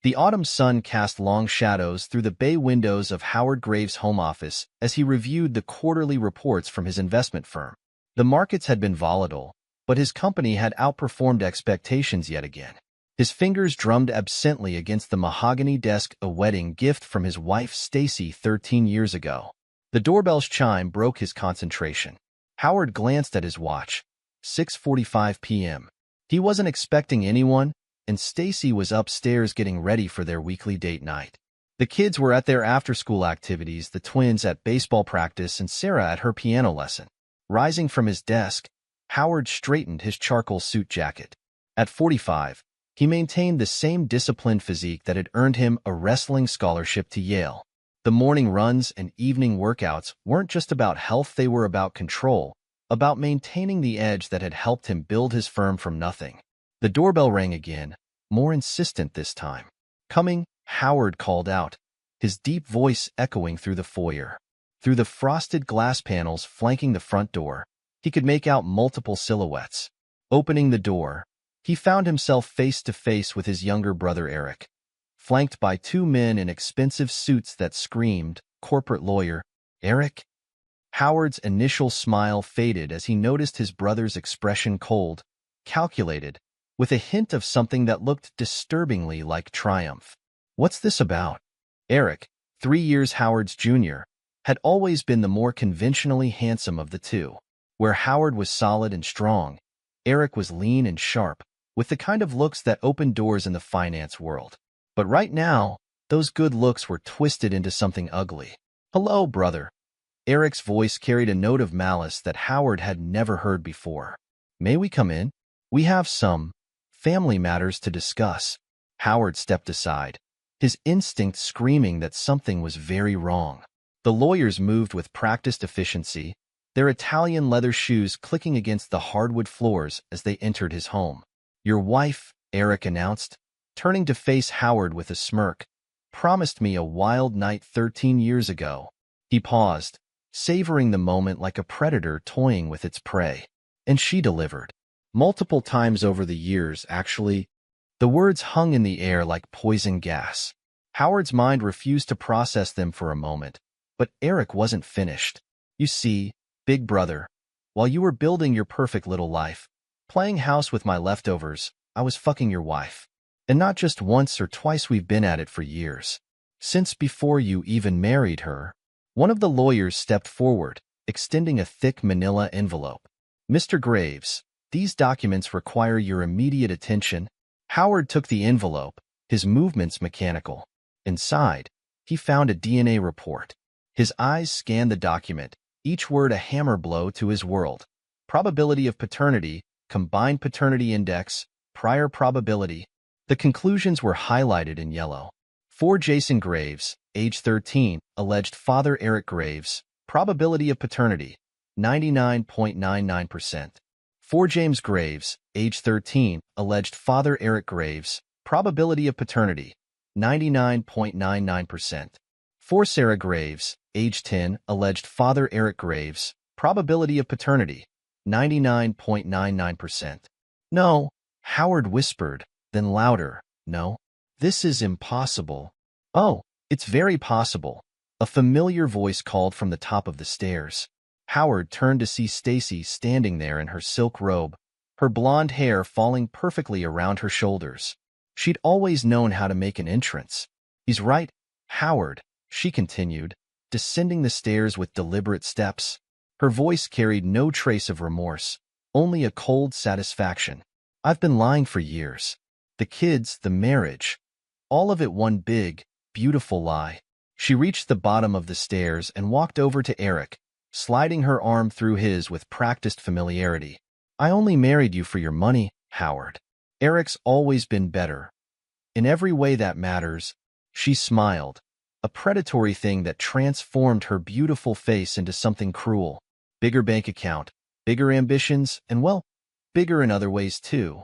The autumn sun cast long shadows through the bay windows of Howard Graves' home office as he reviewed the quarterly reports from his investment firm. The markets had been volatile, but his company had outperformed expectations yet again. His fingers drummed absently against the mahogany desk, a wedding gift from his wife Stacy 13 years ago. The doorbell's chime broke his concentration. Howard glanced at his watch. 6:45 p.m. He wasn't expecting anyone, and Stacy was upstairs getting ready for their weekly date night. The kids were at their after-school activities, the twins at baseball practice and Sarah at her piano lesson. Rising from his desk, Howard straightened his charcoal suit jacket. At 45, he maintained the same disciplined physique that had earned him a wrestling scholarship to Yale. The morning runs and evening workouts weren't just about health, they were about control, about maintaining the edge that had helped him build his firm from nothing. The doorbell rang again, more insistent this time. "Coming," Howard called out, his deep voice echoing through the foyer. Through the frosted glass panels flanking the front door, he could make out multiple silhouettes. Opening the door, he found himself face to face with his younger brother Eric, flanked by two men in expensive suits that screamed, "Corporate lawyer." "Eric?" Howard's initial smile faded as he noticed his brother's expression, cold, calculated, with a hint of something that looked disturbingly like triumph. "What's this about?" Eric, 3 years Howard's junior, had always been the more conventionally handsome of the two. Where Howard was solid and strong, Eric was lean and sharp, with the kind of looks that opened doors in the finance world. But right now, those good looks were twisted into something ugly. "Hello, brother." Eric's voice carried a note of malice that Howard had never heard before. "May we come in? We have some family matters to discuss." Howard stepped aside, his instinct screaming that something was very wrong. The lawyers moved with practiced efficiency, their Italian leather shoes clicking against the hardwood floors as they entered his home. "Your wife," Eric announced, turning to face Howard with a smirk, "promised me a wild night 13 years ago." He paused, savoring the moment like a predator toying with its prey. "And she delivered. Multiple times over the years, actually." The words hung in the air like poison gas. Howard's mind refused to process them for a moment, but Eric wasn't finished. "You see, big brother, while you were building your perfect little life, playing house with my leftovers, I was fucking your wife. And not just once or twice, we've been at it for years. Since before you even married her." One of the lawyers stepped forward, extending a thick manila envelope. "Mr. Graves, these documents require your immediate attention." Howard took the envelope, his movements mechanical. Inside, he found a DNA report. His eyes scanned the document, each word a hammer blow to his world. Probability of paternity, combined paternity index, prior probability. The conclusions were highlighted in yellow. For Jason Graves, age 13, alleged father Eric Graves, probability of paternity, 99.99%. For James Graves, age 13, alleged father Eric Graves, probability of paternity, 99.99%. For Sarah Graves, age 10, alleged father Eric Graves, probability of paternity, 99.99%. "No," Howard whispered, then louder, "No. This is impossible." "Oh, it's very possible," a familiar voice called from the top of the stairs. Howard turned to see Stacy standing there in her silk robe, her blonde hair falling perfectly around her shoulders. She'd always known how to make an entrance. "He's right, Howard," she continued, descending the stairs with deliberate steps. Her voice carried no trace of remorse, only a cold satisfaction. "I've been lying for years. The kids, the marriage, all of it one big, beautiful lie." She reached the bottom of the stairs and walked over to Eric, sliding her arm through his with practiced familiarity. "I only married you for your money, Howard. Eric's always been better. In every way that matters." She smiled, a predatory thing that transformed her beautiful face into something cruel. Bigger bank account, bigger ambitions, and well, bigger in other ways too.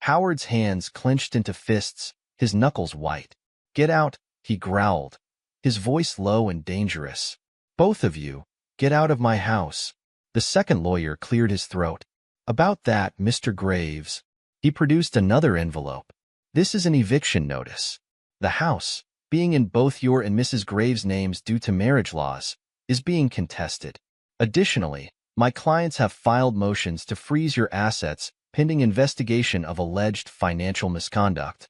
Howard's hands clenched into fists, his knuckles white. "Get out," he growled, his voice low and dangerous. "Both of you, get out of my house." The second lawyer cleared his throat. "About that, Mr. Graves." He produced another envelope. "This is an eviction notice." The house, being in both your and Mrs. Graves' names due to marriage laws, is being contested. Additionally, my clients have filed motions to freeze your assets pending investigation of alleged financial misconduct.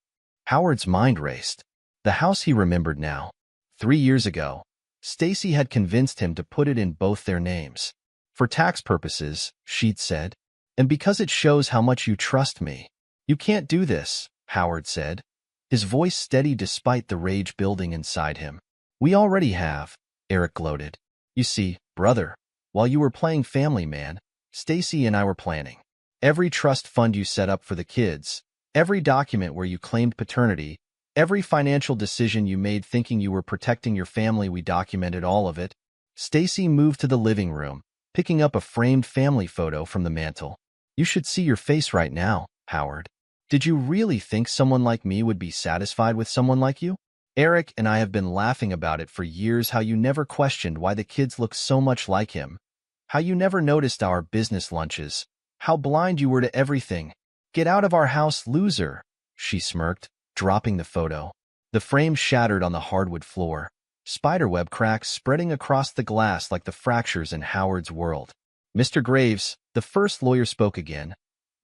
Howard's mind raced. The house he remembered now. 3 years ago, Stacy had convinced him to put it in both their names. For tax purposes, she'd said, and because it shows how much you trust me. You can't do this, Howard said, his voice steady despite the rage building inside him. We already have, Eric gloated. You see, brother, while you were playing family man, Stacy and I were planning. Every trust fund you set up for the kids, every document where you claimed paternity, every financial decision you made thinking you were protecting your family, we documented all of it. Stacy moved to the living room, picking up a framed family photo from the mantel. You should see your face right now, Howard. Did you really think someone like me would be satisfied with someone like you? Eric and I have been laughing about it for years, how you never questioned why the kids look so much like him, how you never noticed our business lunches, how blind you were to everything. Get out of our house, loser, she smirked, dropping the photo. The frame shattered on the hardwood floor, spiderweb cracks spreading across the glass like the fractures in Howard's world. Mr. Graves, the first lawyer spoke again.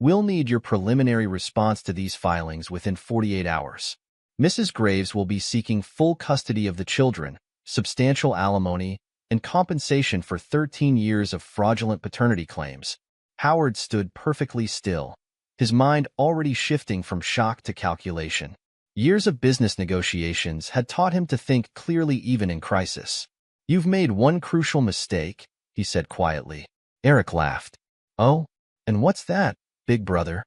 We'll need your preliminary response to these filings within 48 hours. Mrs. Graves will be seeking full custody of the children, substantial alimony, and compensation for 13 years of fraudulent paternity claims. Howard stood perfectly still, his mind already shifting from shock to calculation. Years of business negotiations had taught him to think clearly even in crisis. You've made one crucial mistake, he said quietly. Eric laughed. Oh, and what's that, big brother?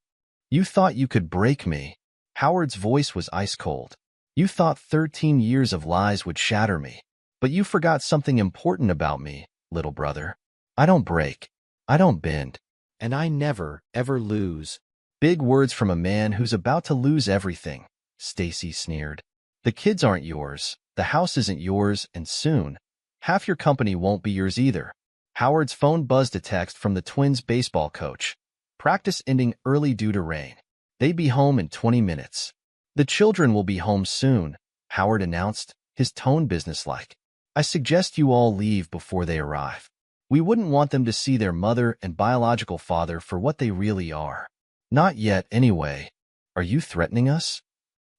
You thought you could break me. Howard's voice was ice cold. You thought 13 years of lies would shatter me. But you forgot something important about me, little brother. I don't break. I don't bend. And I never, ever lose. Big words from a man who's about to lose everything, Stacy sneered. The kids aren't yours, the house isn't yours, and soon, half your company won't be yours either. Howard's phone buzzed a text from the Twins' baseball coach. Practice ending early due to rain. They'd be home in 20 minutes. The children will be home soon, Howard announced, his tone businesslike. I suggest you all leave before they arrive. We wouldn't want them to see their mother and biological father for what they really are. Not yet, anyway. Are you threatening us?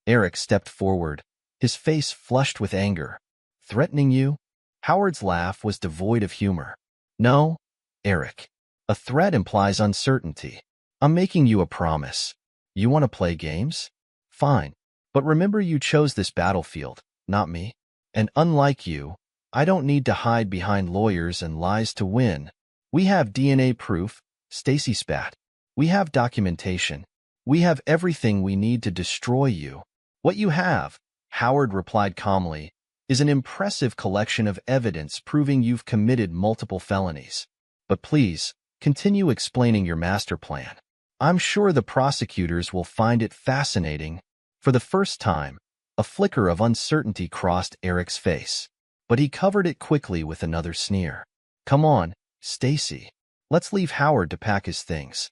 Eric stepped forward, his face flushed with anger. Threatening you? Howard's laugh was devoid of humor. No, Eric. A threat implies uncertainty. I'm making you a promise. You want to play games? Fine. But remember, you chose this battlefield, not me. And unlike you, I don't need to hide behind lawyers and lies to win. We have DNA proof, Stacy spat. We have documentation. We have everything we need to destroy you. What you have, Howard replied calmly, is an impressive collection of evidence proving you've committed multiple felonies. But please, continue explaining your master plan. I'm sure the prosecutors will find it fascinating. For the first time, a flicker of uncertainty crossed Eric's face, but he covered it quickly with another sneer. Come on, Stacy. Let's leave Howard to pack his things.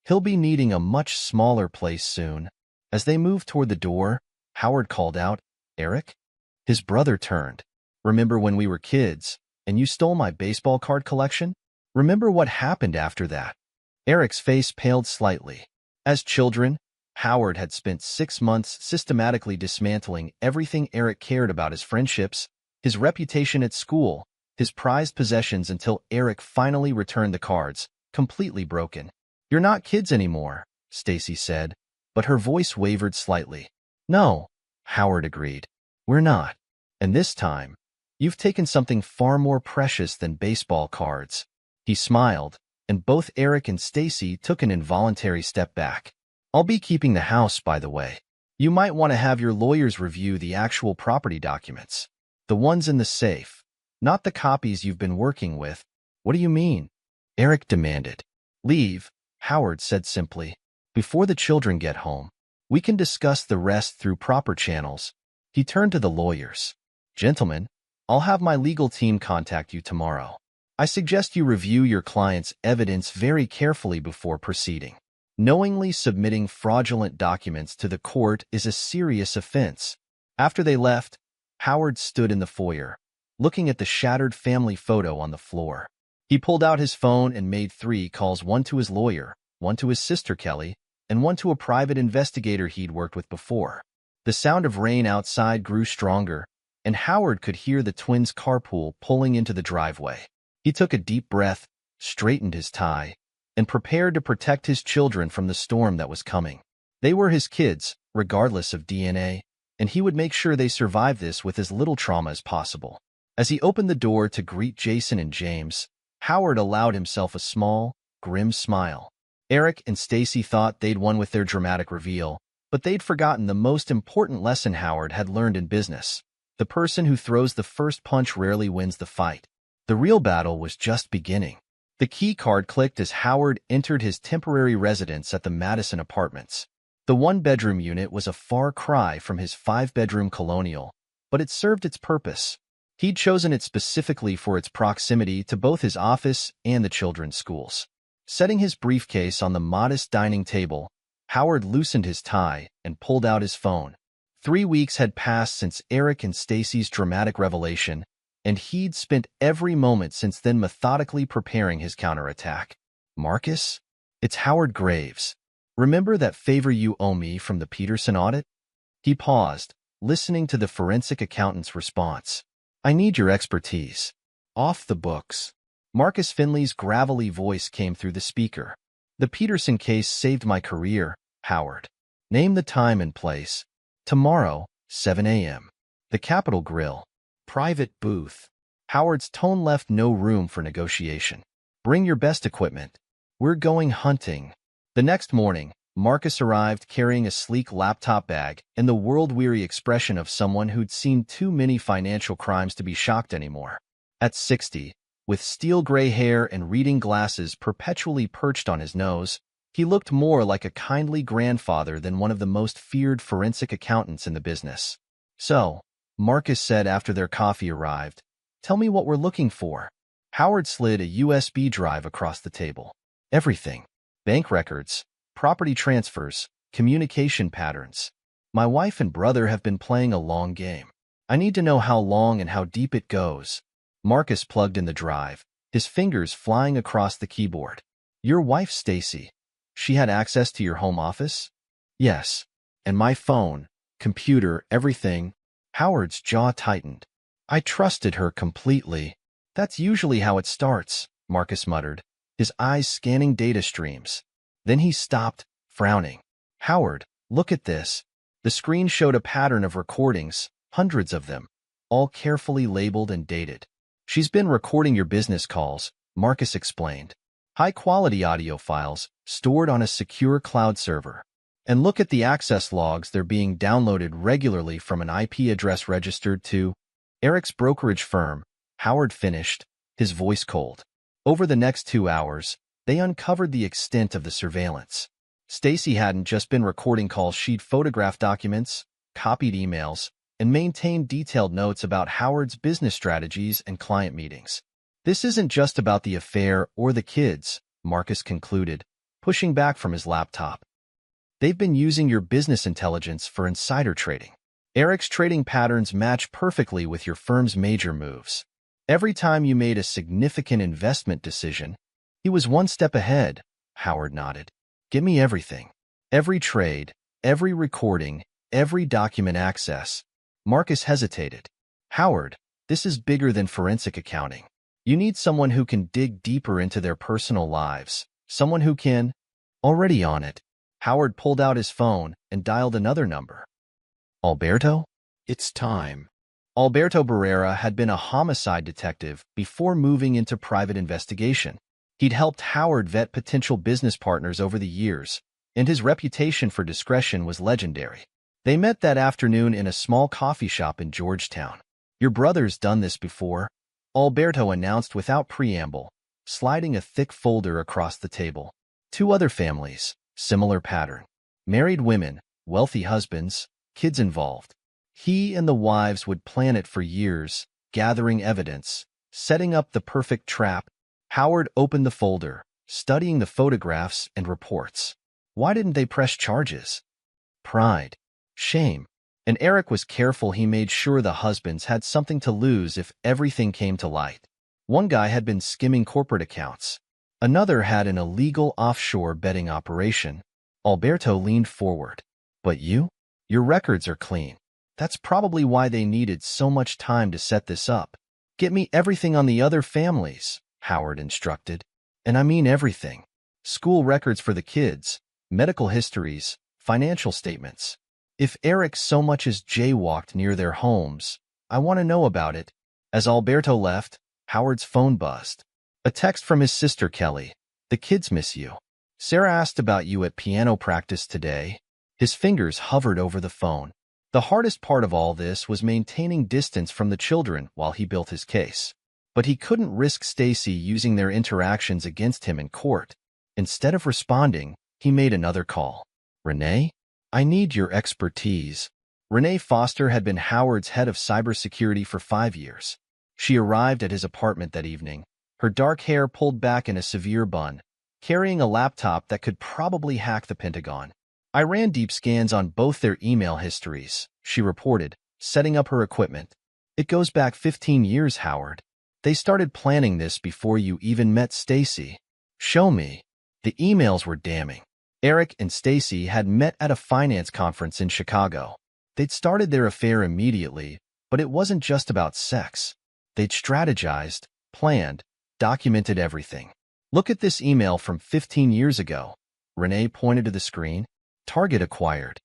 He'll be needing a much smaller place soon. As they moved toward the door, Howard called out, Eric? His brother turned. Remember when we were kids, and you stole my baseball card collection? Remember what happened after that? Eric's face paled slightly. As children, Howard had spent 6 months systematically dismantling everything Eric cared about: his friendships, his reputation at school, his prized possessions, until Eric finally returned the cards, completely broken. You're not kids anymore, Stacy said, but her voice wavered slightly. No, Howard agreed. We're not. And this time, you've taken something far more precious than baseball cards. He smiled, and both Eric and Stacy took an involuntary step back. I'll be keeping the house, by the way. You might want to have your lawyers review the actual property documents. The ones in the safe, not the copies you've been working with. What do you mean? Eric demanded. Leave, Howard said simply. Before the children get home, we can discuss the rest through proper channels. He turned to the lawyers. Gentlemen, I'll have my legal team contact you tomorrow. I suggest you review your client's evidence very carefully before proceeding. Knowingly submitting fraudulent documents to the court is a serious offense. After they left, Howard stood in the foyer, looking at the shattered family photo on the floor. He pulled out his phone and made 3 calls, one to his lawyer, one to his sister Kelly, and one to a private investigator he'd worked with before. The sound of rain outside grew stronger, and Howard could hear the twins' carpool pulling into the driveway. He took a deep breath, straightened his tie, and prepared to protect his children from the storm that was coming. They were his kids, regardless of DNA, and he would make sure they survived this with as little trauma as possible. As he opened the door to greet Jason and James, Howard allowed himself a small, grim smile. Eric and Stacy thought they'd won with their dramatic reveal, but they'd forgotten the most important lesson Howard had learned in business. The person who throws the first punch rarely wins the fight. The real battle was just beginning. The key card clicked as Howard entered his temporary residence at the Madison Apartments. The 1-bedroom unit was a far cry from his 5-bedroom colonial, but it served its purpose. He'd chosen it specifically for its proximity to both his office and the children's schools. Setting his briefcase on the modest dining table, Howard loosened his tie and pulled out his phone. 3 weeks had passed since Eric and Stacy's dramatic revelation, and he'd spent every moment since then methodically preparing his counterattack. Marcus? It's Howard Graves. Remember that favor you owe me from the Peterson audit? He paused, listening to the forensic accountant's response. I need your expertise. Off the books. Marcus Finley's gravelly voice came through the speaker. The Peterson case saved my career, Howard. Name the time and place. Tomorrow, 7 a.m. The Capitol Grill. Private booth. Howard's tone left no room for negotiation. Bring your best equipment. We're going hunting. The next morning, Marcus arrived carrying a sleek laptop bag and the world-weary expression of someone who'd seen too many financial crimes to be shocked anymore. At 60, with steel gray hair and reading glasses perpetually perched on his nose, he looked more like a kindly grandfather than one of the most feared forensic accountants in the business. So, Marcus said after their coffee arrived, tell me what we're looking for. Howard slid a USB drive across the table. Everything. Bank records, property transfers, communication patterns. My wife and brother have been playing a long game. I need to know how long and how deep it goes. Marcus plugged in the drive, his fingers flying across the keyboard. Your wife, Stacy. She had access to your home office? Yes. And my phone, computer, everything. Howard's jaw tightened. I trusted her completely. That's usually how it starts, Marcus muttered, his eyes scanning data streams. Then he stopped, frowning. Howard, look at this. The screen showed a pattern of recordings, hundreds of them, all carefully labeled and dated. She's been recording your business calls, Marcus explained. High-quality audio files stored on a secure cloud server. And look at the access logs. They're being downloaded regularly from an IP address registered to Eric's brokerage firm. Howard finished, his voice cold. Over the next 2 hours, they uncovered the extent of the surveillance. Stacy hadn't just been recording calls. She'd photographed documents, copied emails, and maintained detailed notes about Howard's business strategies and client meetings. This isn't just about the affair or the kids, Marcus concluded, pushing back from his laptop. They've been using your business intelligence for insider trading. Eric's trading patterns match perfectly with your firm's major moves. Every time you made a significant investment decision, he was one step ahead, Howard nodded. Give me everything. Every trade, every recording, every document access. Marcus hesitated. Howard, this is bigger than forensic accounting. You need someone who can dig deeper into their personal lives. Someone who can... Already on it. Howard pulled out his phone and dialed another number. Alberto? It's time. Alberto Barrera had been a homicide detective before moving into private investigation. He'd helped Howard vet potential business partners over the years, and his reputation for discretion was legendary. They met that afternoon in a small coffee shop in Georgetown. Your brother's done this before, Alberto announced without preamble, sliding a thick folder across the table. 2 other families, similar pattern. Married women, wealthy husbands, kids involved. He and the wives would plan it for years, gathering evidence, setting up the perfect trap. Howard opened the folder, studying the photographs and reports. Why didn't they press charges? Pride. Shame. And Eric was careful. He made sure the husbands had something to lose if everything came to light. One guy had been skimming corporate accounts. Another had an illegal offshore betting operation. Alberto leaned forward. But you? Your records are clean. That's probably why they needed so much time to set this up. Get me everything on the other families, Howard instructed. And I mean everything. School records for the kids, medical histories, financial statements. If Eric so much as jaywalked near their homes, I want to know about it. As Alberto left, Howard's phone buzzed. A text from his sister Kelly. The kids miss you. Sarah asked about you at piano practice today. His fingers hovered over the phone. The hardest part of all this was maintaining distance from the children while he built his case. But he couldn't risk Stacy using their interactions against him in court. Instead of responding, he made another call. Renee? I need your expertise. Renee Foster had been Howard's head of cybersecurity for 5 years. She arrived at his apartment that evening, her dark hair pulled back in a severe bun, carrying a laptop that could probably hack the Pentagon. I ran deep scans on both their email histories, she reported, setting up her equipment. It goes back 15 years, Howard. They started planning this before you even met Stacy. Show me. The emails were damning. Eric and Stacy had met at a finance conference in Chicago. They'd started their affair immediately, but it wasn't just about sex. They'd strategized, planned, documented everything. Look at this email from 15 years ago. Renee pointed to the screen. Target acquired.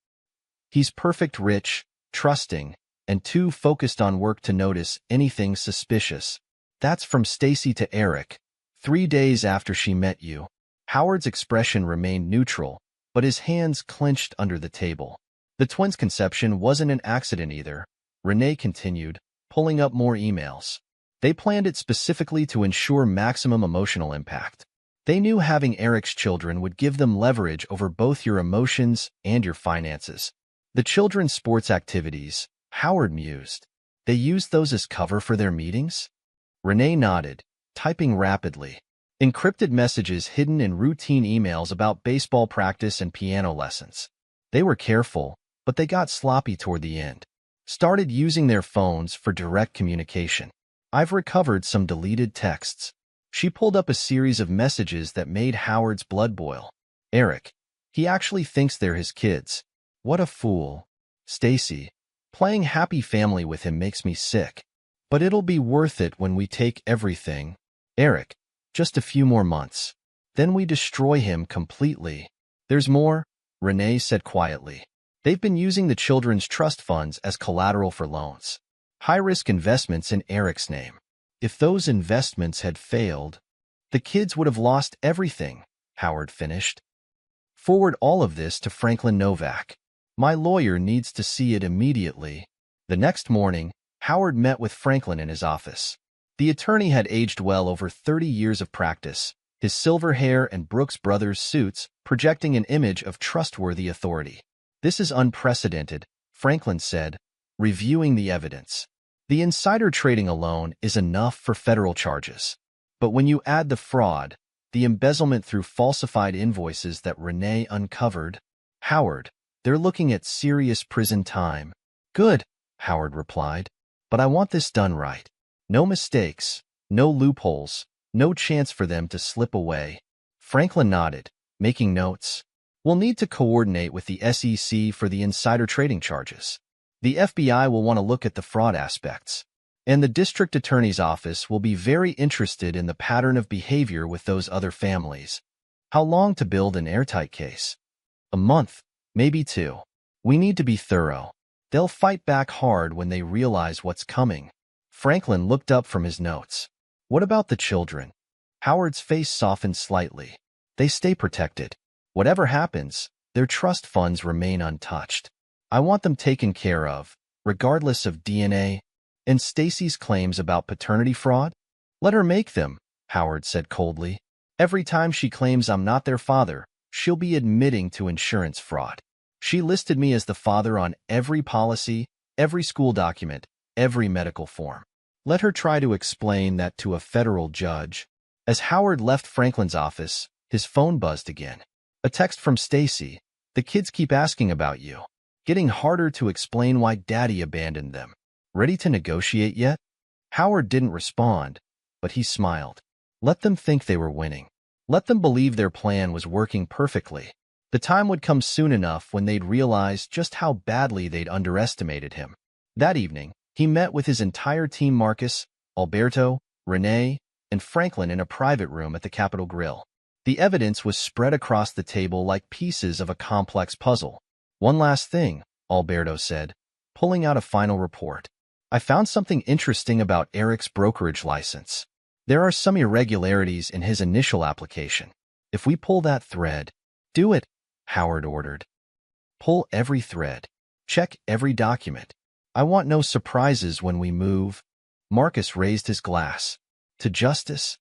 He's perfect, rich, trusting, and too focused on work to notice anything suspicious. That's from Stacy to Eric, 3 days after she met you. Howard's expression remained neutral, but his hands clenched under the table. The twins' conception wasn't an accident either. Renee continued, pulling up more emails. They planned it specifically to ensure maximum emotional impact. They knew having Eric's children would give them leverage over both your emotions and your finances. The children's sports activities, Howard mused. They used those as cover for their meetings? Renee nodded, typing rapidly. Encrypted messages hidden in routine emails about baseball practice and piano lessons. They were careful, but they got sloppy toward the end. Started using their phones for direct communication. I've recovered some deleted texts. She pulled up a series of messages that made Howard's blood boil. Eric. He actually thinks they're his kids. What a fool. Stacy. Playing happy family with him makes me sick. But it'll be worth it when we take everything. Eric. Just a few more months. Then we destroy him completely. There's more, Renee said quietly. They've been using the children's trust funds as collateral for loans. High-risk investments in Eric's name. If those investments had failed, the kids would have lost everything, Howard finished. Forward all of this to Franklin Novak. My lawyer needs to see it immediately. The next morning, Howard met with Franklin in his office. The attorney had aged well over 30 years of practice, his silver hair and Brooks Brothers suits projecting an image of trustworthy authority. This is unprecedented, Franklin said, reviewing the evidence. The insider trading alone is enough for federal charges. But when you add the fraud, the embezzlement through falsified invoices that Renee uncovered, Howard, they're looking at serious prison time. Good, Howard replied. But I want this done right. No mistakes, no loopholes, no chance for them to slip away. Franklin nodded, making notes. We'll need to coordinate with the SEC for the insider trading charges. The FBI will want to look at the fraud aspects, and the district attorney's office will be very interested in the pattern of behavior with those other families. How long to build an airtight case? A month, maybe 2. We need to be thorough. They'll fight back hard when they realize what's coming. Franklin looked up from his notes. What about the children? Howard's face softened slightly. They stay protected. Whatever happens, their trust funds remain untouched. I want them taken care of, regardless of DNA. And Stacy's claims about paternity fraud? Let her make them, Howard said coldly. Every time she claims I'm not their father, she'll be admitting to insurance fraud. She listed me as the father on every policy, every school document, every medical form. Let her try to explain that to a federal judge. As Howard left Franklin's office, his phone buzzed again. A text from Stacy. The kids keep asking about you. getting harder to explain why Daddy abandoned them. Ready to negotiate yet? Howard didn't respond, but he smiled. Let them think they were winning. Let them believe their plan was working perfectly. The time would come soon enough when they'd realize just how badly they'd underestimated him. That evening, he met with his entire team: Marcus, Alberto, Renee, and Franklin in a private room at the Capitol Grill. The evidence was spread across the table like pieces of a complex puzzle. One last thing, Alberto said, pulling out a final report. I found something interesting about Eric's brokerage license. There are some irregularities in his initial application. If we pull that thread— Do it, Howard ordered. Pull every thread. Check every document. I want no surprises when we move. Marcus raised his glass. To justice?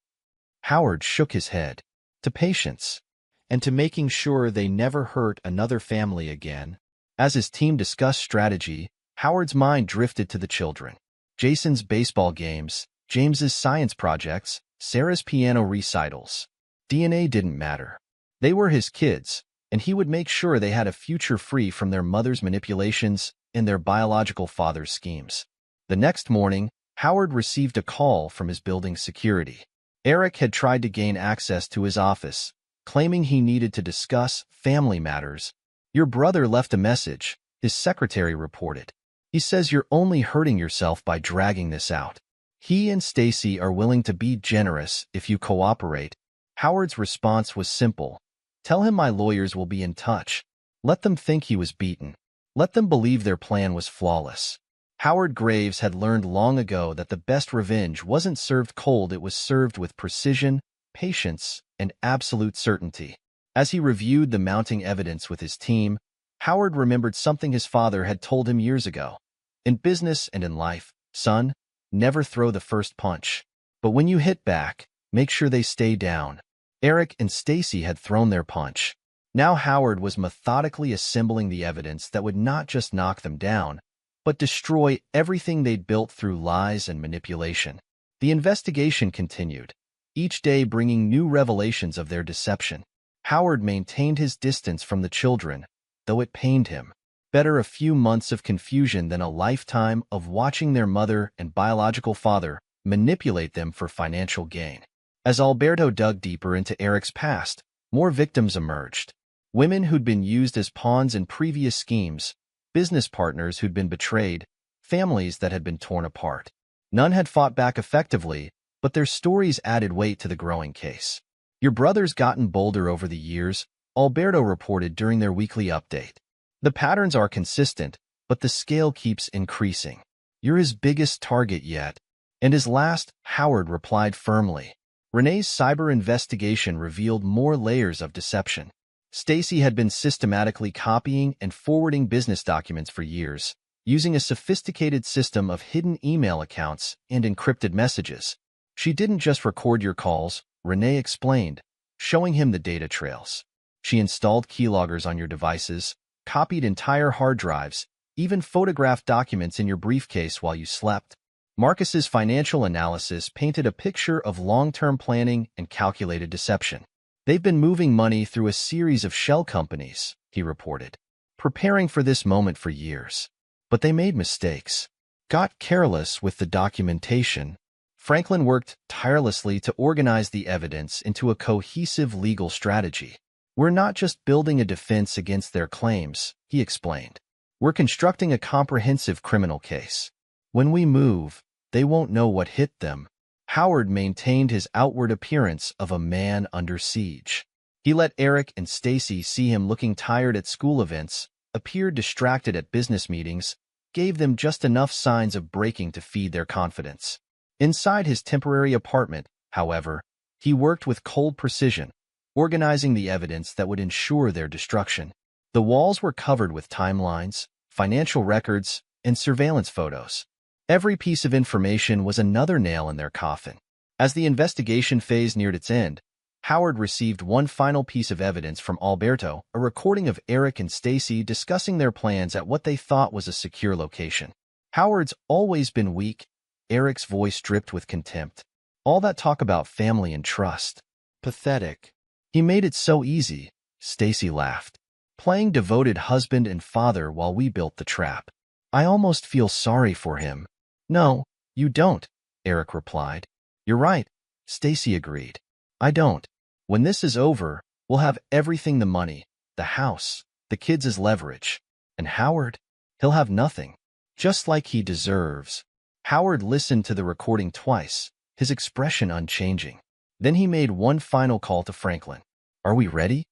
Howard shook his head. To patience. And to making sure they never hurt another family again. As his team discussed strategy, Howard's mind drifted to the children. Jason's baseball games, James's science projects, Sarah's piano recitals. DNA didn't matter. They were his kids, and he would make sure they had a future free from their mother's manipulations and their biological father's schemes. The next morning, Howard received a call from his building's security. Eric had tried to gain access to his office, claiming he needed to discuss family matters. Your brother left a message, his secretary reported. He says you're only hurting yourself by dragging this out. He and Stacy are willing to be generous if you cooperate. Howard's response was simple. Tell him my lawyers will be in touch. Let them think he was beaten. Let them believe their plan was flawless. Howard Graves had learned long ago that the best revenge wasn't served cold, it was served with precision, patience, and absolute certainty. As he reviewed the mounting evidence with his team, Howard remembered something his father had told him years ago. In business and in life, son, never throw the first punch. But when you hit back, make sure they stay down. Eric and Stacy had thrown their punch. Now Howard was methodically assembling the evidence that would not just knock them down, but destroy everything they'd built through lies and manipulation. The investigation continued, each day bringing new revelations of their deception. Howard maintained his distance from the children, though it pained him. Better a few months of confusion than a lifetime of watching their mother and biological father manipulate them for financial gain. As Alberto dug deeper into Eric's past, more victims emerged. Women who'd been used as pawns in previous schemes, business partners who'd been betrayed, families that had been torn apart. None had fought back effectively, but their stories added weight to the growing case. Your brother's gotten bolder over the years, Alberto reported during their weekly update. The patterns are consistent, but the scale keeps increasing. You're his biggest target yet. And his last, Howard replied firmly. Renee's cyber investigation revealed more layers of deception. Stacy had been systematically copying and forwarding business documents for years, using a sophisticated system of hidden email accounts and encrypted messages. She didn't just record your calls, Renee explained, showing him the data trails. She installed keyloggers on your devices, copied entire hard drives, even photographed documents in your briefcase while you slept. Marcus's financial analysis painted a picture of long-term planning and calculated deception. They've been moving money through a series of shell companies, he reported, preparing for this moment for years. But they made mistakes, got careless with the documentation. Franklin worked tirelessly to organize the evidence into a cohesive legal strategy. We're not just building a defense against their claims, he explained. We're constructing a comprehensive criminal case. When we move, they won't know what hit them. Howard maintained his outward appearance of a man under siege. He let Eric and Stacy see him looking tired at school events, appeared distracted at business meetings, gave them just enough signs of breaking to feed their confidence. Inside his temporary apartment, however, he worked with cold precision, organizing the evidence that would ensure their destruction. The walls were covered with timelines, financial records, and surveillance photos. Every piece of information was another nail in their coffin. As the investigation phase neared its end, Howard received one final piece of evidence from Alberto, a recording of Eric and Stacy discussing their plans at what they thought was a secure location. Howard's always been weak, Eric's voice dripped with contempt. All that talk about family and trust. Pathetic. He made it so easy, Stacy laughed. playing devoted husband and father while we built the trap. I almost feel sorry for him. No, you don't, Eric replied. You're right, Stacy agreed. I don't. When this is over, we'll have everything: the money, the house, the kids as leverage. And Howard? He'll have nothing. Just like he deserves. Howard listened to the recording twice, his expression unchanging. Then he made one final call to Franklin. Are we ready?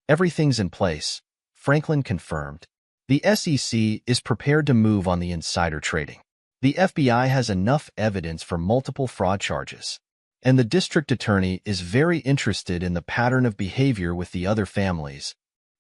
Everything's in place, Franklin confirmed. The SEC is prepared to move on the insider trading. The FBI has enough evidence for multiple fraud charges. And the district attorney is very interested in the pattern of behavior with the other families.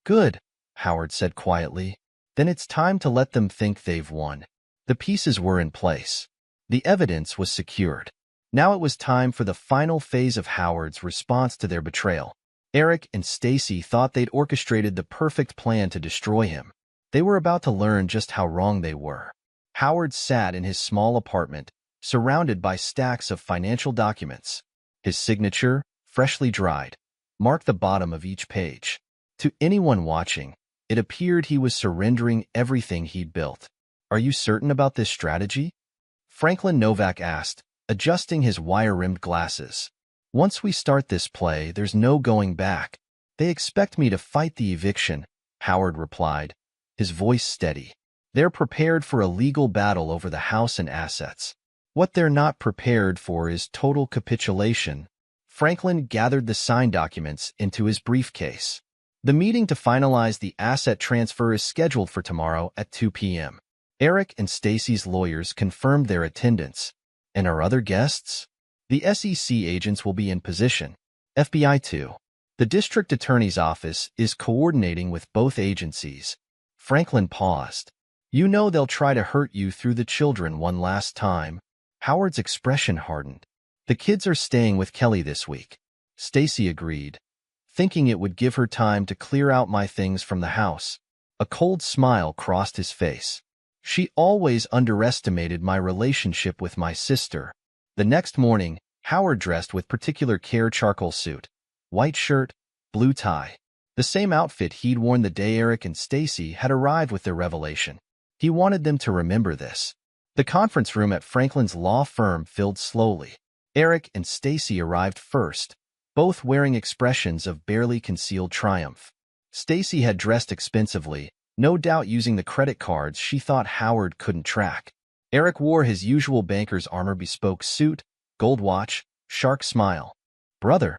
Good, Howard said quietly. Then it's time to let them think they've won. The pieces were in place. The evidence was secured. Now it was time for the final phase of Howard's response to their betrayal. Eric and Stacy thought they'd orchestrated the perfect plan to destroy him. They were about to learn just how wrong they were. Howard sat in his small apartment, surrounded by stacks of financial documents. His signature, freshly dried, marked the bottom of each page. To anyone watching, it appeared he was surrendering everything he'd built. Are you certain about this strategy? Franklin Novak asked, adjusting his wire-rimmed glasses. Once we start this play, there's no going back. They expect me to fight the eviction, Howard replied, his voice steady. They're prepared for a legal battle over the house and assets. What they're not prepared for is total capitulation. Franklin gathered the signed documents into his briefcase. The meeting to finalize the asset transfer is scheduled for tomorrow at 2 p.m. Eric and Stacy's lawyers confirmed their attendance. And our other guests? The SEC agents will be in position. FBI too. The district attorney's office is coordinating with both agencies. Franklin paused. You know they'll try to hurt you through the children one last time. Howard's expression hardened. The kids are staying with Kelly this week. Stacy agreed, thinking it would give her time to clear out my things from the house. A cold smile crossed his face. She always underestimated my relationship with my sister. The next morning, Howard dressed with particular care: charcoal suit, white shirt, blue tie. The same outfit he'd worn the day Eric and Stacy had arrived with their revelation. He wanted them to remember this. The conference room at Franklin's law firm filled slowly. Eric and Stacy arrived first, both wearing expressions of barely concealed triumph. Stacy had dressed expensively, no doubt using the credit cards she thought Howard couldn't track. Eric wore his usual banker's armor bespoke suit, gold watch, shark smile. Brother,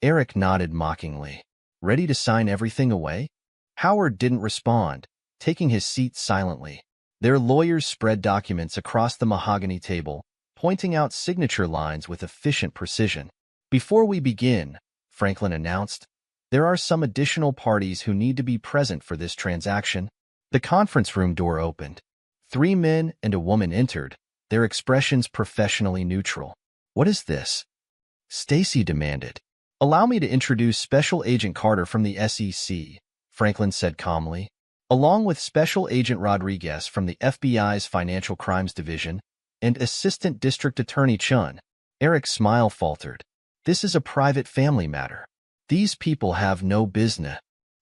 Eric nodded mockingly. Ready to sign everything away? Howard didn't respond, taking his seat silently. Their lawyers spread documents across the mahogany table, pointing out signature lines with efficient precision. Before we begin, Franklin announced, there are some additional parties who need to be present for this transaction. The conference room door opened. 3 men and a woman entered, their expressions professionally neutral. What is this? Stacy demanded. Allow me to introduce Special Agent Carter from the SEC, Franklin said calmly, along with Special Agent Rodriguez from the FBI's Financial Crimes Division and Assistant District Attorney Chun. Eric's smile faltered. This is a private family matter. These people have no business.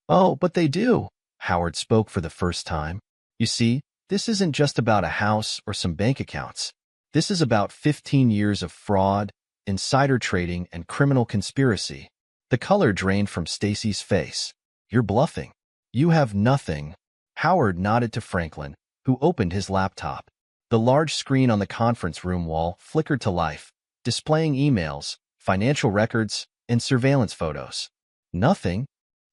Oh, but they do, Howard spoke for the first time. You see, this isn't just about a house or some bank accounts. This is about 15 years of fraud, insider trading, and criminal conspiracy. The color drained from Stacy's face. You're bluffing. You have nothing. Howard nodded to Franklin, who opened his laptop. The large screen on the conference room wall flickered to life, displaying emails, financial records, and surveillance photos. Nothing?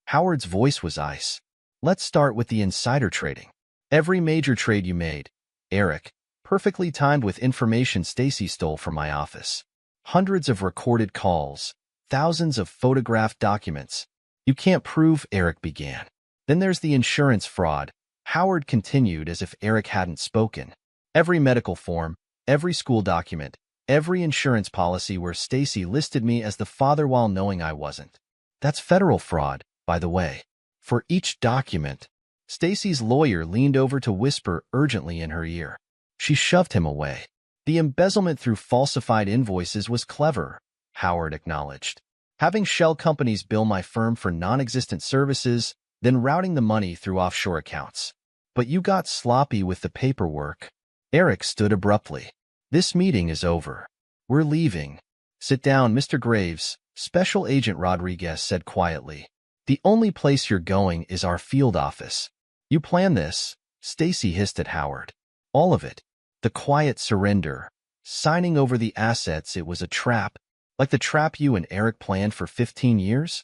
Howard's voice was ice. Let's start with the insider trading. Every major trade you made, Eric, perfectly timed with information Stacy stole from my office. Hundreds of recorded calls, thousands of photographed documents. You can't prove, Eric began. Then there's the insurance fraud, Howard continued as if Eric hadn't spoken. Every medical form, every school document, every insurance policy where Stacy listed me as the father while knowing I wasn't. That's federal fraud, by the way. For each document, Stacy's lawyer leaned over to whisper urgently in her ear. She shoved him away. The embezzlement through falsified invoices was clever, Howard acknowledged. Having shell companies bill my firm for non-existent services, then routing the money through offshore accounts. But you got sloppy with the paperwork. Eric stood abruptly. This meeting is over. We're leaving. Sit down, Mr. Graves, Special Agent Rodriguez said quietly. The only place you're going is our field office. You planned this, Stacy hissed at Howard. All of it. The quiet surrender. Signing over the assets, it was a trap. Like the trap you and Eric planned for 15 years?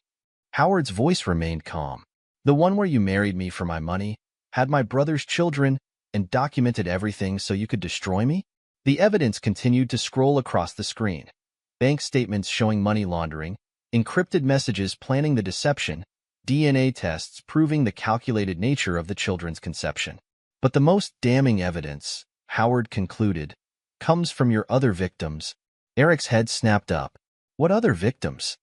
Howard's voice remained calm. The one where you married me for my money, had my brother's children, and documented everything so you could destroy me? The evidence continued to scroll across the screen. Bank statements showing money laundering, encrypted messages planning the deception, DNA tests proving the calculated nature of the children's conception. But the most damning evidence, Howard concluded, comes from your other victims. Eric's head snapped up. What other victims?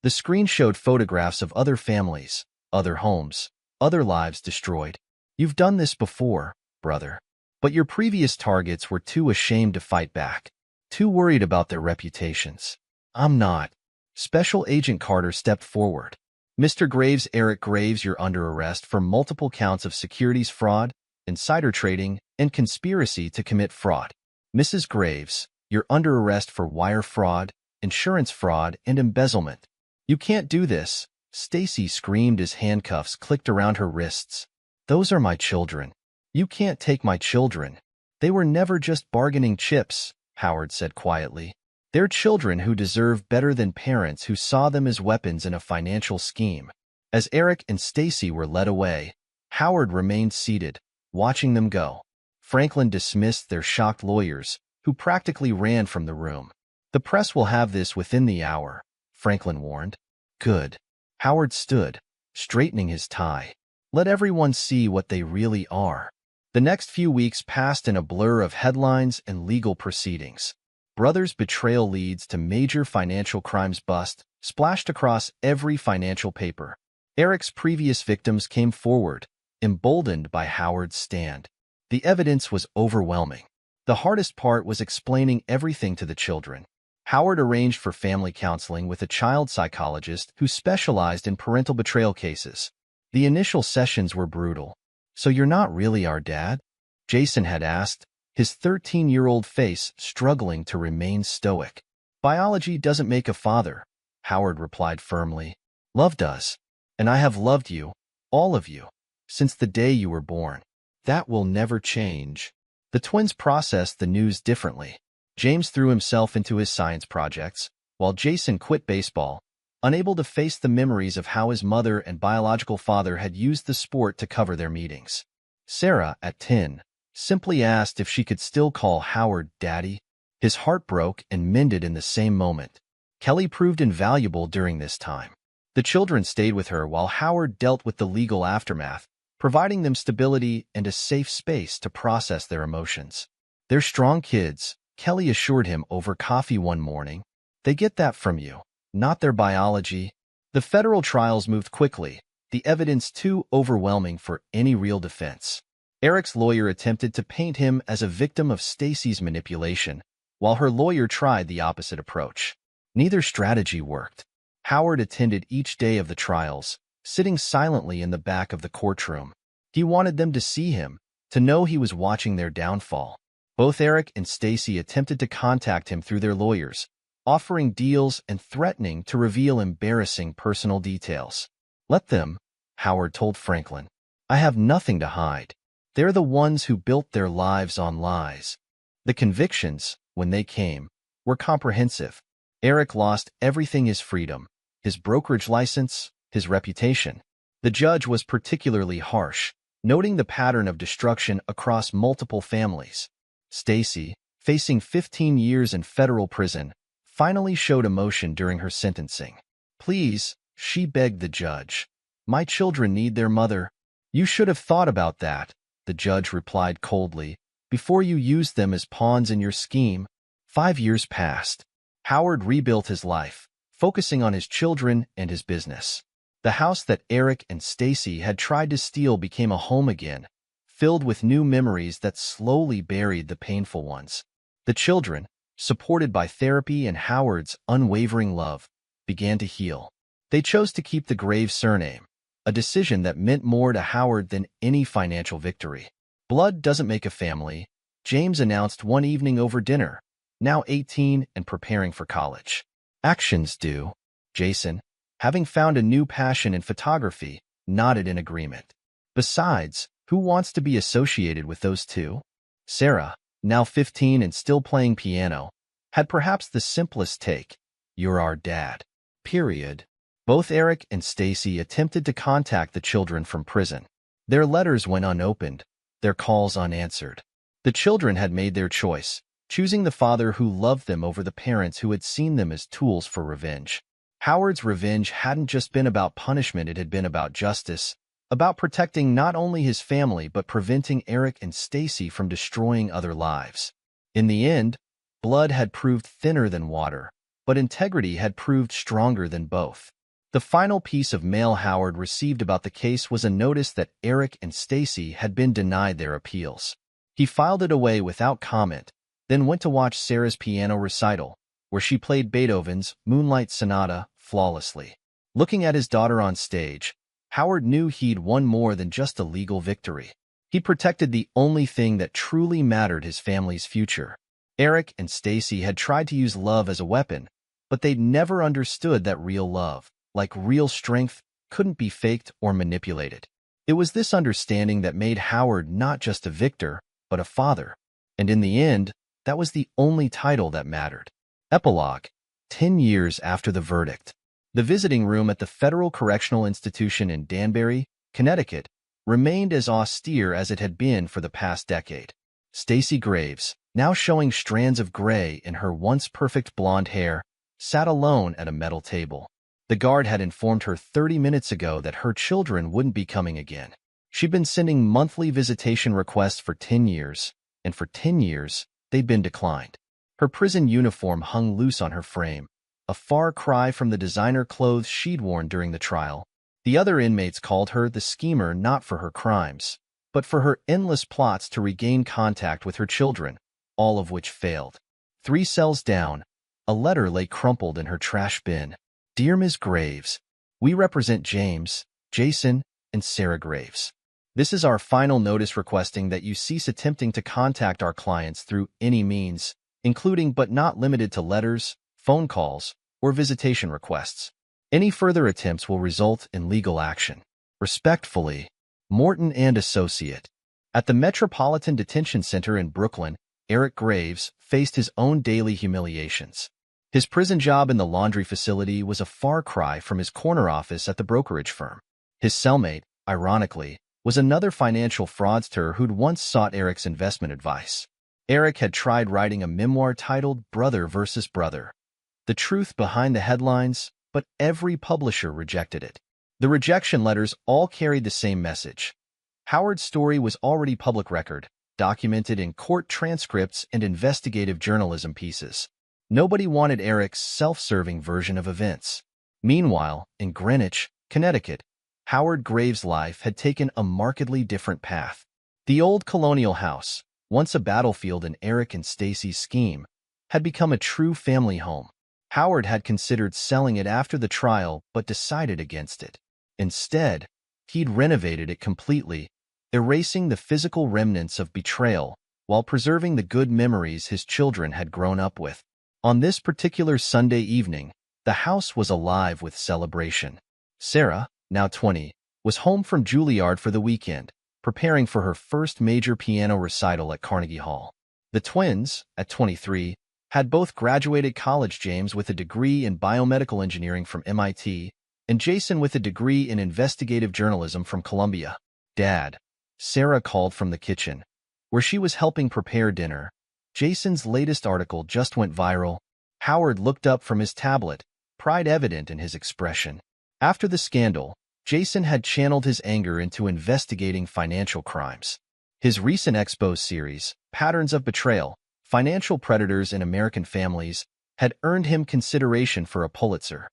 The screen showed photographs of other families, other homes, other lives destroyed. You've done this before, brother. But your previous targets were too ashamed to fight back, too worried about their reputations. I'm not. Special Agent Carter stepped forward. Mr. Graves, Eric Graves, you're under arrest for multiple counts of securities fraud, insider trading, and conspiracy to commit fraud. Mrs. Graves, you're under arrest for wire fraud, insurance fraud, and embezzlement. You can't do this, Stacy screamed as handcuffs clicked around her wrists. Those are my children. You can't take my children. They were never just bargaining chips, Howard said quietly. They're children who deserve better than parents who saw them as weapons in a financial scheme. As Eric and Stacy were led away, Howard remained seated, watching them go. Franklin dismissed their shocked lawyers, who practically ran from the room. The press will have this within the hour, Franklin warned. Good. Howard stood, straightening his tie. Let everyone see what they really are. The next few weeks passed in a blur of headlines and legal proceedings. Brothers' betrayal leads to major financial crimes bust splashed across every financial paper. Eric's previous victims came forward, emboldened by Howard's stand. The evidence was overwhelming. The hardest part was explaining everything to the children. Howard arranged for family counseling with a child psychologist who specialized in parental betrayal cases. The initial sessions were brutal. So you're not really our dad? Jason had asked, his 13-year-old face struggling to remain stoic. Biology doesn't make a father, Howard replied firmly. Love does. And I have loved you, all of you, since the day you were born. That will never change. The twins processed the news differently. James threw himself into his science projects, while Jason quit baseball, unable to face the memories of how his mother and biological father had used the sport to cover their meetings. Sarah, at 10, simply asked if she could still call Howard Daddy. His heart broke and mended in the same moment. Kelly proved invaluable during this time. The children stayed with her while Howard dealt with the legal aftermath, providing them stability and a safe space to process their emotions. They're strong kids, Kelly assured him over coffee one morning. They get that from you, not their biology. The federal trials moved quickly, the evidence too overwhelming for any real defense. Eric's lawyer attempted to paint him as a victim of Stacy's manipulation, while her lawyer tried the opposite approach. Neither strategy worked. Howard attended each day of the trials, sitting silently in the back of the courtroom. He wanted them to see him, to know he was watching their downfall. Both Eric and Stacy attempted to contact him through their lawyers, offering deals and threatening to reveal embarrassing personal details. Let them, Howard told Franklin. I have nothing to hide. They're the ones who built their lives on lies. The convictions, when they came, were comprehensive. Eric lost everything: his freedom, his brokerage license, his reputation. The judge was particularly harsh, noting the pattern of destruction across multiple families. Stacy, facing 15 years in federal prison, finally showed emotion during her sentencing. Please, she begged the judge. My children need their mother. You should have thought about that, the judge replied coldly, before you used them as pawns in your scheme. 5 years passed. Howard rebuilt his life, focusing on his children and his business. The house that Eric and Stacy had tried to steal became a home again, filled with new memories that slowly buried the painful ones. The children, supported by therapy and Howard's unwavering love, began to heal. They chose to keep the Graves surname, a decision that meant more to Howard than any financial victory. Blood doesn't make a family, James announced one evening over dinner, now 18 and preparing for college. Actions do. Jason, having found a new passion in photography, nodded in agreement. Besides, who wants to be associated with those two? Sarah, now 15 and still playing piano, had perhaps the simplest take. You're our dad. Period. Both Eric and Stacy attempted to contact the children from prison. Their letters went unopened, their calls unanswered. The children had made their choice, choosing the father who loved them over the parents who had seen them as tools for revenge. Howard's revenge hadn't just been about punishment, it had been about justice, about protecting not only his family but preventing Eric and Stacy from destroying other lives. In the end, blood had proved thinner than water, but integrity had proved stronger than both. The final piece of mail Howard received about the case was a notice that Eric and Stacy had been denied their appeals. He filed it away without comment, then went to watch Sarah's piano recital, where she played Beethoven's Moonlight Sonata flawlessly. Looking at his daughter on stage, Howard knew he'd won more than just a legal victory. He protected the only thing that truly mattered, his family's future. Eric and Stacy had tried to use love as a weapon, but they'd never understood that real love, like real strength, couldn't be faked or manipulated. It was this understanding that made Howard not just a victor, but a father. And in the end, that was the only title that mattered. Epilogue. 10 years after the verdict. The visiting room at the Federal Correctional Institution in Danbury, Connecticut, remained as austere as it had been for the past decade. Stacy Graves, now showing strands of gray in her once perfect blonde hair, sat alone at a metal table. The guard had informed her 30 minutes ago that her children wouldn't be coming again. She'd been sending monthly visitation requests for 10 years, and for 10 years, they'd been declined. Her prison uniform hung loose on her frame, a far cry from the designer clothes she'd worn during the trial. The other inmates called her the schemer not for her crimes, but for her endless plots to regain contact with her children, all of which failed. 3 cells down, a letter lay crumpled in her trash bin. Dear Ms. Graves, we represent James, Jason, and Sarah Graves. This is our final notice requesting that you cease attempting to contact our clients through any means, including but not limited to letters, phone calls, or visitation requests. Any further attempts will result in legal action. Respectfully, Morton and Associate. At the Metropolitan Detention Center in Brooklyn, Eric Graves faced his own daily humiliations. His prison job in the laundry facility was a far cry from his corner office at the brokerage firm. His cellmate, ironically, was another financial fraudster who'd once sought Eric's investment advice. Eric had tried writing a memoir titled Brother versus Brother, the truth behind the headlines, but every publisher rejected it. The rejection letters all carried the same message. Howard's story was already public record, documented in court transcripts and investigative journalism pieces. Nobody wanted Eric's self-serving version of events. Meanwhile, in Greenwich, Connecticut, Howard Graves' life had taken a markedly different path. The old colonial house, once a battlefield in Eric and Stacy's scheme, had become a true family home. Howard had considered selling it after the trial but decided against it. Instead, he'd renovated it completely, erasing the physical remnants of betrayal while preserving the good memories his children had grown up with. On this particular Sunday evening, the house was alive with celebration. Sarah, now 20, was home from Juilliard for the weekend, preparing for her first major piano recital at Carnegie Hall. The twins, at 23, had both graduated college, James with a degree in biomedical engineering from MIT, and Jason with a degree in investigative journalism from Columbia. Dad, Sarah called from the kitchen, where she was helping prepare dinner. Jason's latest article just went viral. Howard looked up from his tablet, pride evident in his expression. After the scandal, Jason had channeled his anger into investigating financial crimes. His recent Expose series, Patterns of Betrayal, Financial Predators in American Families, had earned him consideration for a Pulitzer.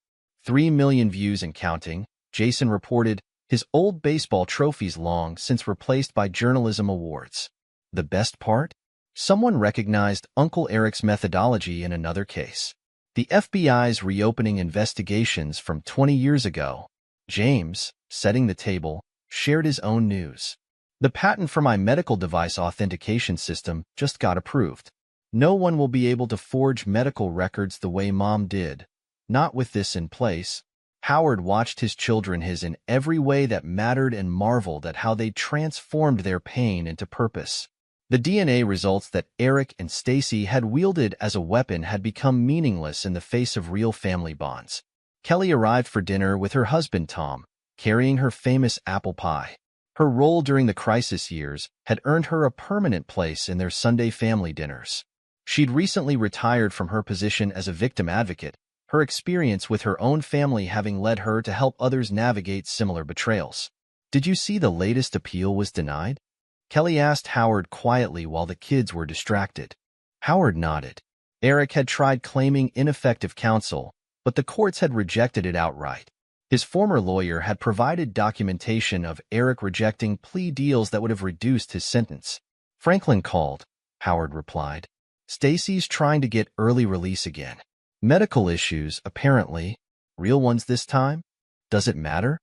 3 million views and counting, Jason reported, his old baseball trophies long since replaced by journalism awards. The best part? Someone recognized Uncle Eric's methodology in another case. The FBI's reopening investigations from 20 years ago. James, setting the table, shared his own news. The patent for my medical device authentication system just got approved. No one will be able to forge medical records the way Mom did. Not with this in place. Howard watched his children his in every way that mattered and marveled at how they transformed their pain into purpose. The DNA results that Eric and Stacy had wielded as a weapon had become meaningless in the face of real family bonds. Kelly arrived for dinner with her husband Tom, carrying her famous apple pie. Her role during the crisis years had earned her a permanent place in their Sunday family dinners. She'd recently retired from her position as a victim advocate, her experience with her own family having led her to help others navigate similar betrayals. "Did you see the latest appeal was denied?" Kelly asked Howard quietly while the kids were distracted. Howard nodded. Eric had tried claiming ineffective counsel, but the courts had rejected it outright. His former lawyer had provided documentation of Eric rejecting plea deals that would have reduced his sentence. "Franklin called," Howard replied. "Stacy's trying to get early release again. Medical issues, apparently. Real ones this time? Does it matter?"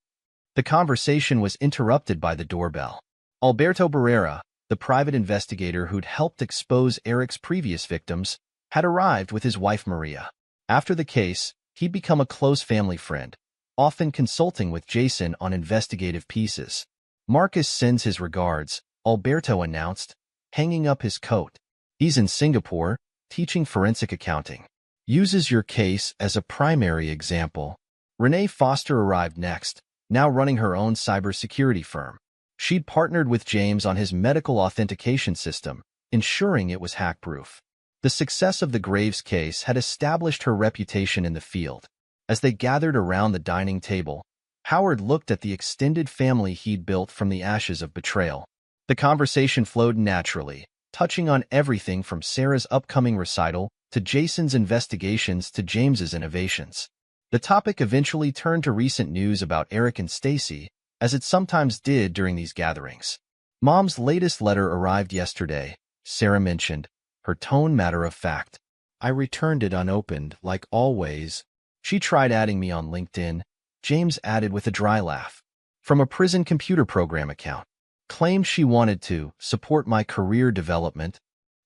The conversation was interrupted by the doorbell. Alberto Barrera, the private investigator who'd helped expose Eric's previous victims, had arrived with his wife Maria. After the case, he'd become a close family friend, often consulting with Jason on investigative pieces. "Marcus sends his regards," Alberto announced, hanging up his coat. "He's in Singapore, teaching forensic accounting. Uses your case as a primary example." Renee Foster arrived next, now running her own cybersecurity firm. She'd partnered with James on his medical authentication system, ensuring it was hack-proof. The success of the Graves case had established her reputation in the field. As they gathered around the dining table, Howard looked at the extended family he'd built from the ashes of betrayal. The conversation flowed naturally, touching on everything from Sarah's upcoming recital to Jason's investigations to James's innovations. The topic eventually turned to recent news about Eric and Stacy, as it sometimes did during these gatherings. "Mom's latest letter arrived yesterday," Sarah mentioned, her tone matter-of-fact. "I returned it unopened, like always." "She tried adding me on LinkedIn," James added with a dry laugh. "From a prison computer program account. Claimed she wanted to support my career development."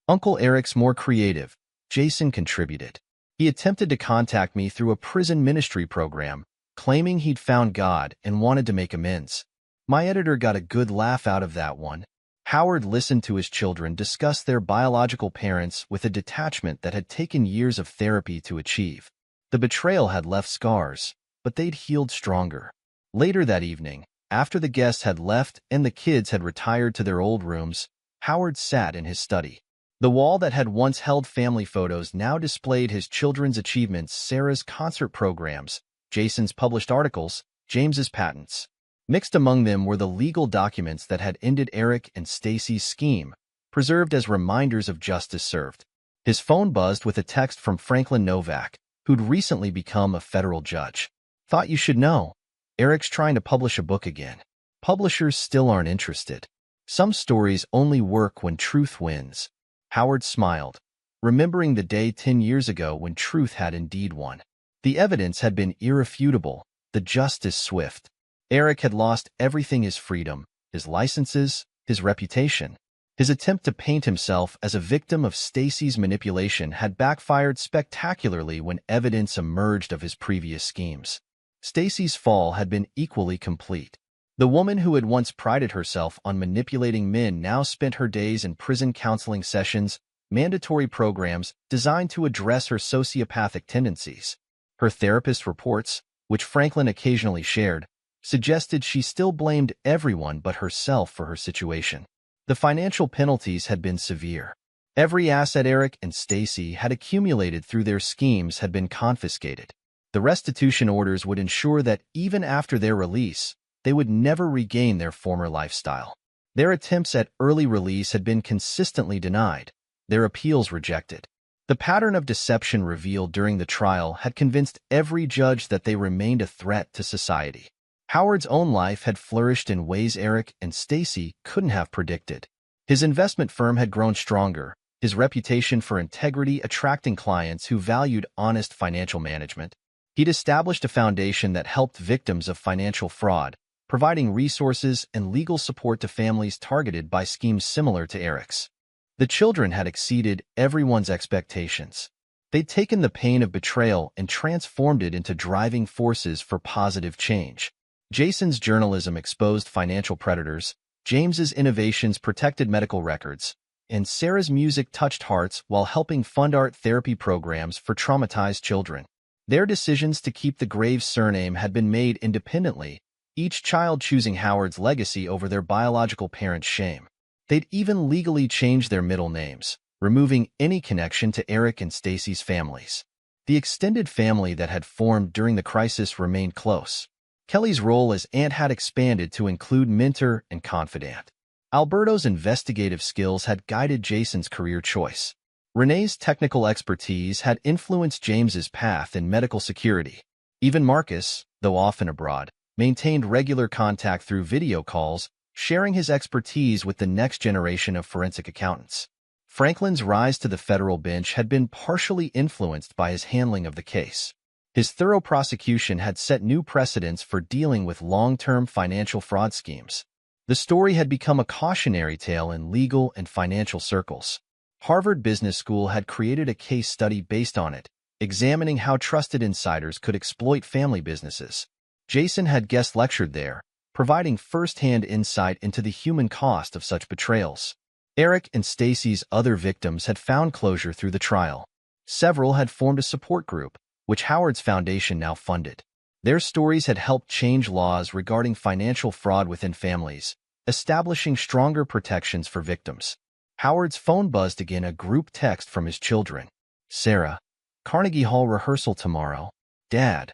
"Uncle Eric's more creative," Jason contributed. "He attempted to contact me through a prison ministry program, claiming he'd found God and wanted to make amends. My editor got a good laugh out of that one." Howard listened to his children discuss their biological parents with a detachment that had taken years of therapy to achieve. The betrayal had left scars, but they'd healed stronger. Later that evening, after the guests had left and the kids had retired to their old rooms, Howard sat in his study. The wall that had once held family photos now displayed his children's achievements, Sarah's concert programs, Jason's published articles, James's patents. Mixed among them were the legal documents that had ended Eric and Stacy's scheme, preserved as reminders of justice served. His phone buzzed with a text from Franklin Novak, who'd recently become a federal judge. "Thought you should know. Eric's trying to publish a book again. Publishers still aren't interested. Some stories only work when truth wins." Howard smiled, remembering the day 10 years ago when truth had indeed won. The evidence had been irrefutable, the justice swift. Eric had lost everything: his freedom, his licenses, his reputation. His attempt to paint himself as a victim of Stacy's manipulation had backfired spectacularly when evidence emerged of his previous schemes. Stacy's fall had been equally complete. The woman who had once prided herself on manipulating men now spent her days in prison counseling sessions, mandatory programs designed to address her sociopathic tendencies. Her therapist reports, which Franklin occasionally shared, suggested she still blamed everyone but herself for her situation. The financial penalties had been severe. Every asset Eric and Stacy had accumulated through their schemes had been confiscated. The restitution orders would ensure that even after their release, they would never regain their former lifestyle. Their attempts at early release had been consistently denied, their appeals rejected. The pattern of deception revealed during the trial had convinced every judge that they remained a threat to society. Howard's own life had flourished in ways Eric and Stacy couldn't have predicted. His investment firm had grown stronger, his reputation for integrity attracting clients who valued honest financial management. He'd established a foundation that helped victims of financial fraud, providing resources and legal support to families targeted by schemes similar to Eric's. The children had exceeded everyone's expectations. They'd taken the pain of betrayal and transformed it into driving forces for positive change. Jason's journalism exposed financial predators, James's innovations protected medical records, and Sarah's music touched hearts while helping fund art therapy programs for traumatized children. Their decisions to keep the Graves surname had been made independently, each child choosing Howard's legacy over their biological parents' shame. They'd even legally changed their middle names, removing any connection to Eric and Stacy's families. The extended family that had formed during the crisis remained close. Kelly's role as aunt had expanded to include mentor and confidant. Alberto's investigative skills had guided Jason's career choice. Renee's technical expertise had influenced James's path in medical security. Even Marcus, though often abroad, maintained regular contact through video calls, sharing his expertise with the next generation of forensic accountants. Franklin's rise to the federal bench had been partially influenced by his handling of the case. His thorough prosecution had set new precedents for dealing with long-term financial fraud schemes. The story had become a cautionary tale in legal and financial circles. Harvard Business School had created a case study based on it, examining how trusted insiders could exploit family businesses. Jason had guest lectured there, providing first-hand insight into the human cost of such betrayals. Eric and Stacy's other victims had found closure through the trial. Several had formed a support group, which Howard's foundation now funded. Their stories had helped change laws regarding financial fraud within families, establishing stronger protections for victims. Howard's phone buzzed again, a group text from his children. Sarah, Carnegie Hall rehearsal tomorrow. Dad,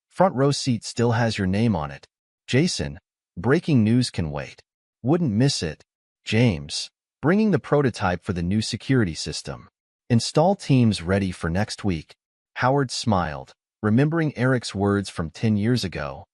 front row seat still has your name on it. Jason, breaking news can wait. Wouldn't miss it. James, bringing the prototype for the new security system. Install teams ready for next week. Howard smiled, remembering Eric's words from 10 years ago.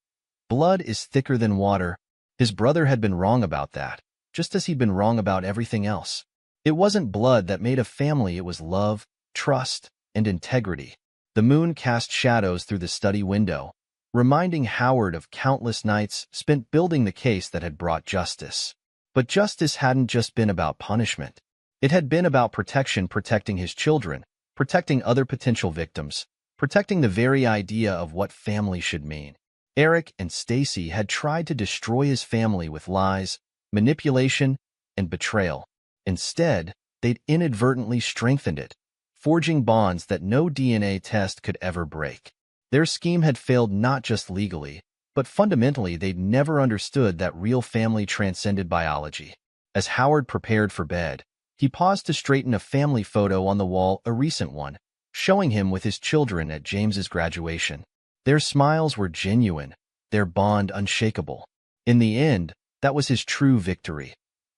Blood is thicker than water. His brother had been wrong about that, just as he'd been wrong about everything else. It wasn't blood that made a family, it was love, trust, and integrity. The moon cast shadows through the study window, reminding Howard of countless nights spent building the case that had brought justice. But justice hadn't just been about punishment. It had been about protection, protecting his children, protecting other potential victims, protecting the very idea of what family should mean. Eric and Stacy had tried to destroy his family with lies, manipulation, and betrayal. Instead, they'd inadvertently strengthened it, forging bonds that no DNA test could ever break. Their scheme had failed not just legally, but fundamentally they'd never understood that real family transcended biology. As Howard prepared for bed, he paused to straighten a family photo on the wall, a recent one, showing him with his children at James's graduation. Their smiles were genuine, their bond unshakable. In the end, that was his true victory.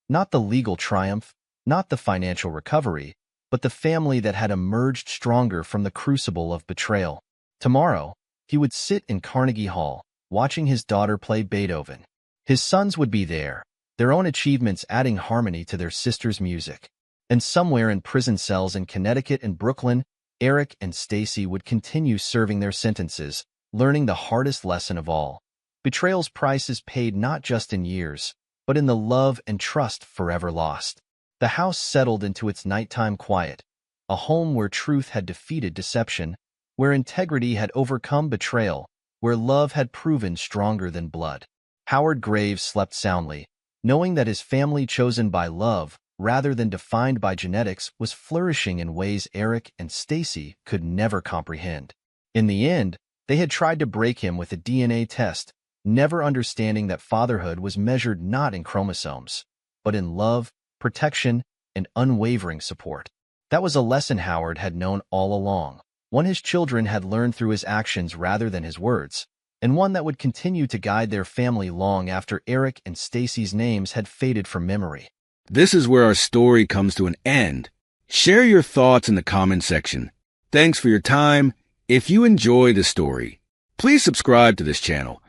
Not the legal triumph, not the financial recovery, but the family that had emerged stronger from the crucible of betrayal. Tomorrow, he would sit in Carnegie Hall, watching his daughter play Beethoven. His sons would be there, their own achievements adding harmony to their sister's music. And somewhere in prison cells in Connecticut and Brooklyn, Eric and Stacy would continue serving their sentences, learning the hardest lesson of all. Betrayal's price is paid not just in years, but in the love and trust forever lost. The house settled into its nighttime quiet, a home where truth had defeated deception, where integrity had overcome betrayal, where love had proven stronger than blood. Howard Graves slept soundly, knowing that his family chosen by love, rather than defined by genetics, was flourishing in ways Eric and Stacy could never comprehend. In the end, they had tried to break him with a DNA test, never understanding that fatherhood was measured not in chromosomes, but in love, protection, and unwavering support. That was a lesson Howard had known all along, one his children had learned through his actions rather than his words, and one that would continue to guide their family long after Eric and Stacy's names had faded from memory. This is where our story comes to an end. Share your thoughts in the comment section. Thanks for your time. If you enjoy the story, please subscribe to this channel.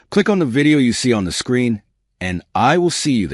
Click on the video you see on the screen, and I will see you there.